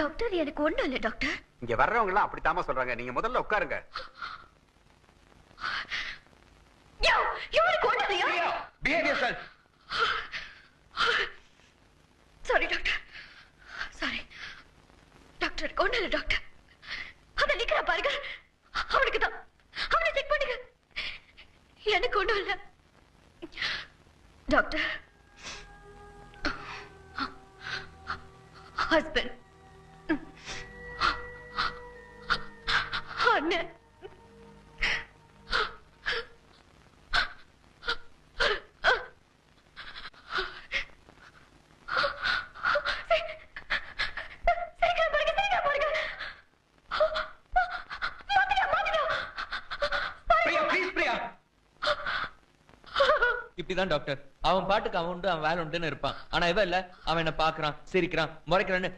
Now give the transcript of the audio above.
Doctor எனக்கு ஒண்ணும் இல்ல டாக்டர். இங்க வர்றவங்க எல்லாம் அப்படித்தாமா சொல்றாங்க. நீங்க முதல்ல உட்காருங்க. Sorry doctor, sorry doctor. ஒண்ணு இல்ல டாக்டர். அத நிக்கிற பாருங்க, அவனுக்கு தான். அவனை செக் பண்ணுங்க. எனக்கு ஒண்ணும் இல்ல டாக்டர். ஹஸ்பண்ட், அண்ணன், இப்படிதான் டாக்டர். அவன் பாட்டுக்கு அவன் உண்டு அவன் வேலை உண்டுன்னு இருப்பான். ஆனா இவன் இல்ல, அவன் என்ன பாக்குறான், சிரிக்கிறான், முறைக்கிறான்னு